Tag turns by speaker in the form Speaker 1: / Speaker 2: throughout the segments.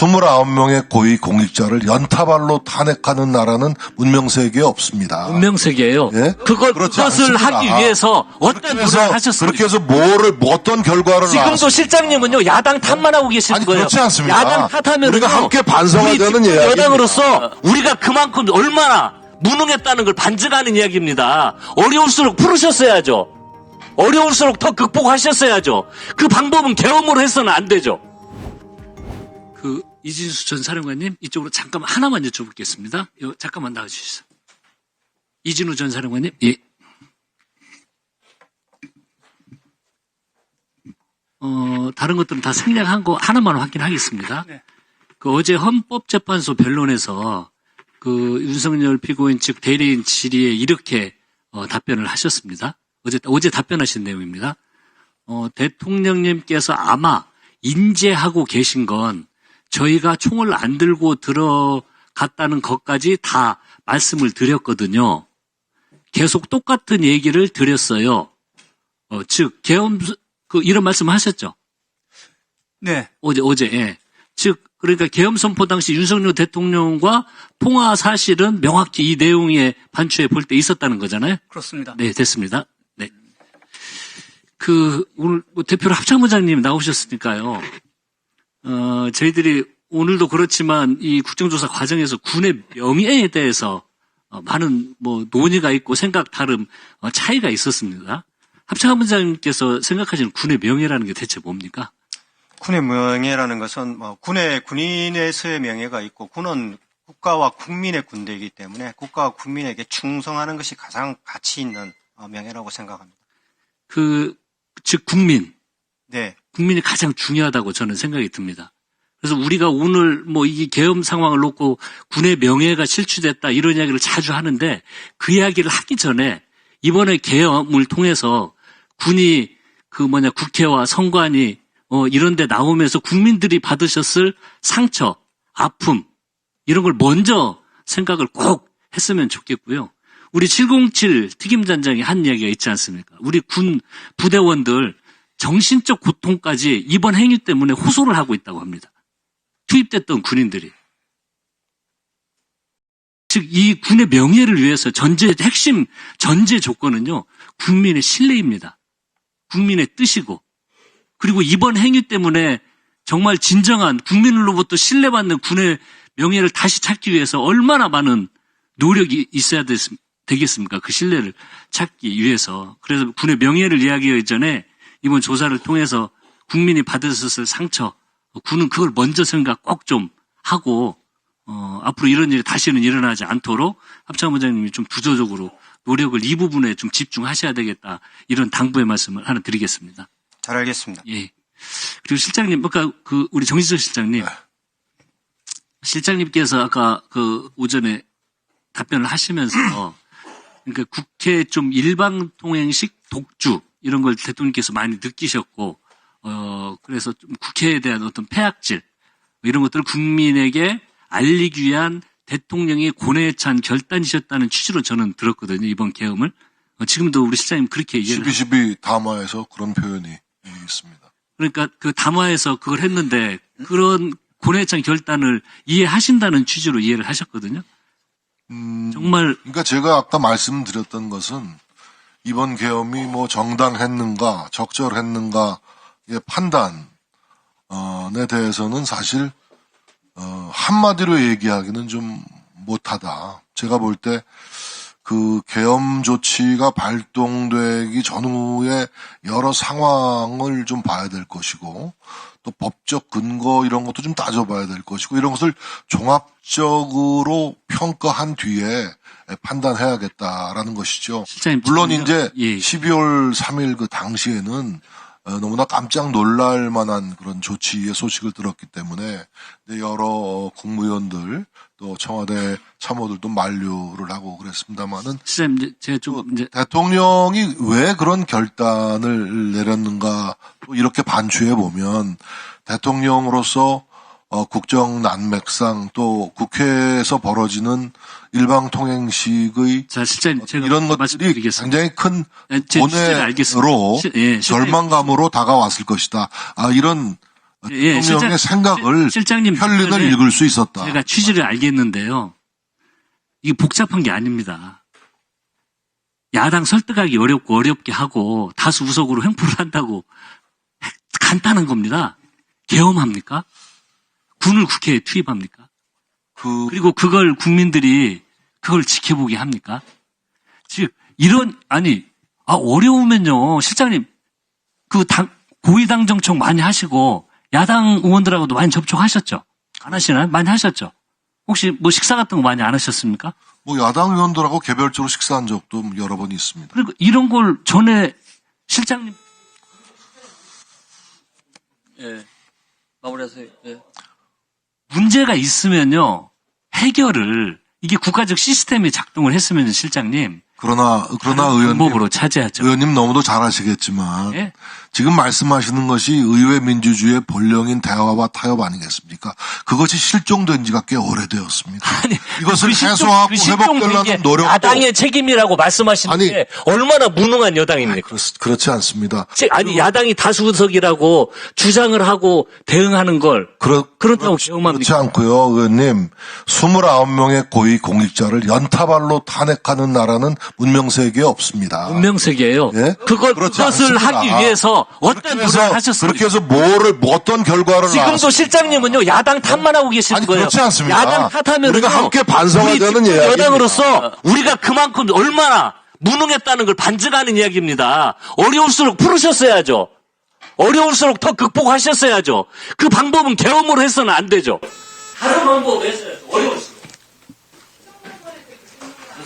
Speaker 1: 29명의 고위 공직자를 연타발로 탄핵하는 나라는 문명세계에 없습니다.
Speaker 2: 문명세계예요.
Speaker 1: 예? 그렇지
Speaker 2: 그것을
Speaker 1: 않습니다.
Speaker 2: 하기 위해서 어떤 노력을 하셨습니까?
Speaker 1: 그렇게 해서 어떤 결과를
Speaker 2: 지금도 실장님은요 야당 탓만 하고 계실
Speaker 1: 아니,
Speaker 2: 거예요.
Speaker 1: 그렇지 않습니다.
Speaker 2: 야당 탓하면
Speaker 1: 우리가 함께 반성하자는
Speaker 2: 우리
Speaker 1: 이야기입니다.
Speaker 2: 여당으로서 우리가 그만큼 얼마나 무능했다는 걸 반증하는 이야기입니다. 어려울수록 풀으셨어야죠. 어려울수록 더 극복하셨어야죠. 그 방법은 계엄으로 해서는 안 되죠. 이진수 전 사령관님 이쪽으로 잠깐만 하나만 여쭤보겠습니다. 잠깐만 나와주시죠. 이진우 전 사령관님. 예. 다른 것들은 다 생략한 거 하나만 확인하겠습니다.
Speaker 3: 네.
Speaker 2: 어제 헌법재판소 변론에서 윤석열 피고인 측 대리인 질의에 이렇게 답변을 하셨습니다. 어제 답변하신 내용입니다. 대통령님께서 아마 인지하고 계신 건 저희가 총을 안 들고 들어갔다는 것까지 다 말씀을 드렸거든요. 계속 똑같은 얘기를 드렸어요. 즉 계엄 이런 말씀하셨죠?
Speaker 3: 네.
Speaker 2: 어제 예. 즉 그러니까 계엄 선포 당시 윤석열 대통령과 통화 사실은 명확히 이 내용의 반추에 볼 때 있었다는 거잖아요.
Speaker 3: 그렇습니다.
Speaker 2: 네, 됐습니다. 네. 오늘 대표로 합참부장님 나오셨으니까요. 저희들이 오늘도 그렇지만 이 국정조사 과정에서 군의 명예에 대해서 많은 논의가 있고 생각 다름 차이가 있었습니다. 합참부장님께서 생각하시는 군의 명예라는 게 대체 뭡니까?
Speaker 4: 군의 명예라는 것은 군인에서의 명예가 있고 군은 국가와 국민의 군대이기 때문에 국가와 국민에게 충성하는 것이 가장 가치 있는 명예라고 생각합니다.
Speaker 2: 즉 국민.
Speaker 4: 네.
Speaker 2: 국민이 가장 중요하다고 저는 생각이 듭니다. 그래서 우리가 오늘 이 계엄 상황을 놓고 군의 명예가 실추됐다 이런 이야기를 자주 하는데 그 이야기를 하기 전에 이번에 계엄을 통해서 군이 국회와 선관위 이런 데 나오면서 국민들이 받으셨을 상처, 아픔 이런 걸 먼저 생각을 꼭 했으면 좋겠고요. 우리 707 특임단장이 한 이야기가 있지 않습니까? 우리 군 부대원들 정신적 고통까지 이번 행위 때문에 호소를 하고 있다고 합니다. 투입됐던 군인들이. 즉 이 군의 명예를 위해서 핵심 전제 조건은요. 국민의 신뢰입니다. 국민의 뜻이고 그리고 이번 행위 때문에 정말 진정한 국민으로부터 신뢰받는 군의 명예를 다시 찾기 위해서 얼마나 많은 노력이 있어야 되겠습니까? 그 신뢰를 찾기 위해서. 그래서 군의 명예를 이야기하기 전에 이번 조사를 통해서 국민이 받으셨을 상처, 군은 그걸 먼저 생각 꼭 좀 하고 앞으로 이런 일이 다시는 일어나지 않도록 합참부장님이 좀 구조적으로 노력을 이 부분에 좀 집중하셔야 되겠다. 이런 당부의 말씀을 하나 드리겠습니다.
Speaker 4: 잘 알겠습니다.
Speaker 2: 예. 그리고 실장님, 아까 우리 정진석 실장님, 실장님께서 아까 오전에 답변을 하시면서 그러니까 국회 좀 일방통행식 독주 이런 걸 대통령께서 많이 느끼셨고, 그래서 좀 국회에 대한 어떤 폐악질 이런 것들을 국민에게 알리기 위한 대통령의 고뇌에 찬 결단이셨다는 취지로 저는 들었거든요. 이번 계엄을. 지금도 우리 실장님 그렇게 얘기를
Speaker 1: 12.12 담화에서 그런 표현이 있습니다.
Speaker 2: 그러니까 그 담화에서 그걸 했는데 그런 고뇌에 찬 결단을 이해하신다는 취지로 이해를 하셨거든요. 정말
Speaker 1: 그러니까 제가 아까 말씀드렸던 것은 이번 계엄이 정당했는가 적절했는가의 판단에 대해서는 사실 한마디로 얘기하기는 좀 못하다. 제가 볼 때 그 계엄 조치가 발동되기 전후에 여러 상황을 좀 봐야 될 것이고 또 법적 근거 이런 것도 좀 따져봐야 될 것이고 이런 것을 종합적으로 평가한 뒤에 판단해야겠다라는 것이죠. 물론 이제 12월 3일 그 당시에는 너무나 깜짝 놀랄 만한 그런 조치의 소식을 들었기 때문에 여러 국무위원들 또 청와대 참모들도 만류를 하고 그랬습니다만은
Speaker 2: 제가 좀
Speaker 1: 대통령이 왜 그런 결단을 내렸는가 또 이렇게 반추해 보면 대통령으로서 국정 난맥상 또 국회에서 벌어지는 일방통행식의 이런 것들이 굉장히 큰 고뇌로 절망감으로 다가왔을 것이다. 이런 대통령의 생각을
Speaker 2: 실장님
Speaker 1: 편리를
Speaker 2: 답변에
Speaker 1: 읽을 수 있었다.
Speaker 2: 제가 취지를 알겠는데요. 이게 복잡한 게 아닙니다. 야당 설득하기 어렵고 어렵게 하고 다수 구속으로 횡포를 한다고 간단한 겁니다. 계엄합니까? 군을 국회에 투입합니까? 그리고 그걸 국민들이 그걸 지켜보게 합니까? 즉 어려우면요, 실장님 고위당 정청 많이 하시고 야당 의원들하고도 많이 접촉하셨죠? 안 하시나요? 많이 하셨죠? 혹시 뭐 식사 같은 거 많이 안 하셨습니까?
Speaker 1: 뭐 야당 의원들하고 개별적으로 식사한 적도 여러 번 있습니다.
Speaker 2: 그리고 이런 걸 전에 실장님
Speaker 3: 예. 마무리하세요. 예.
Speaker 2: 문제가 있으면요, 해결을 이게 국가적 시스템이 작동을 했으면 실장님
Speaker 1: 그러나 의원님,
Speaker 2: 방법으로 차지하죠.
Speaker 1: 의원님 너무도 잘 아시겠지만
Speaker 2: 예?
Speaker 1: 지금 말씀하시는 것이 의회 민주주의의 본령인 대화와 타협 아니겠습니까? 그것이 실종된 지가 꽤 오래되었습니다.
Speaker 2: 아니,
Speaker 1: 이것을
Speaker 2: 그 실종-
Speaker 1: 해소하고
Speaker 2: 그 실종된 게
Speaker 1: 회복되려는 노력도
Speaker 5: 야당의 책임이라고 말씀하시는데
Speaker 1: 아니,
Speaker 5: 얼마나 무능한 여당입니까?
Speaker 1: 그렇지 않습니다.
Speaker 5: 아니 야당이 다수석이라고 주장을 하고 대응하는 걸 그렇다고 계엄합니까?
Speaker 1: 그렇지 않고요, 의원님. 29명의 고위 공직자를 연타발로 탄핵하는 나라는 문명세계에 없습니다.
Speaker 5: 문명세계예요.
Speaker 1: 예?
Speaker 5: 그것을
Speaker 1: 그렇지 않습니다.
Speaker 5: 하기 위해서 어떤
Speaker 1: 그렇게
Speaker 5: 노력을
Speaker 1: 해서,
Speaker 5: 하셨습니까?
Speaker 1: 그렇게 해서 어떤 결과를
Speaker 5: 지금도
Speaker 1: 낳았습니까?
Speaker 5: 실장님은요 야당 탓만 하고 계시는
Speaker 1: 아니,
Speaker 5: 거예요.
Speaker 1: 그렇지 않습니다.
Speaker 5: 야당 탓하면
Speaker 1: 우리가 함께 반성해야 되는
Speaker 5: 우리
Speaker 1: 이야기입니다.
Speaker 5: 여당으로서 우리가 그만큼 얼마나 무능했다는 걸 반증하는 이야기입니다. 어려울수록 풀으셨어야죠. 어려울수록 더 극복하셨어야죠. 그 방법은 계엄으로 해서는 안 되죠. 다른 방법으로 했어야죠. 어려울수록.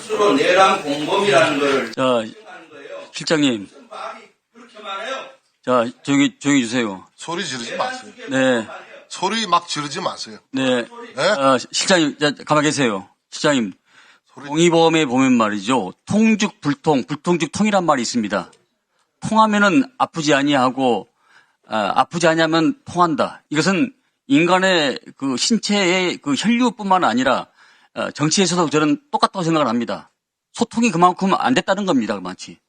Speaker 6: 스스로 내란 공범이라는 걸
Speaker 3: 자,
Speaker 6: 하는 거예요.
Speaker 3: 실장님.
Speaker 6: 말이 그렇게 많아요.
Speaker 3: 자, 조용히 주세요.
Speaker 1: 소리 지르지 마세요.
Speaker 3: 네.
Speaker 1: 소리 막 지르지 마세요.
Speaker 3: 네.
Speaker 1: 네?
Speaker 3: 실장님, 자, 가만히 계세요. 실장님. 동의보험에 보면 말이죠. 통죽, 불통죽 통이란 말이 있습니다. 통하면은 아프지 아니하고, 아프지 아니하면 통한다. 이것은 인간의 그 신체의 그 혈류뿐만 아니라, 정치에서도 저는 똑같다고 생각을 합니다. 소통이 그만큼 안 됐다는 겁니다, 마치.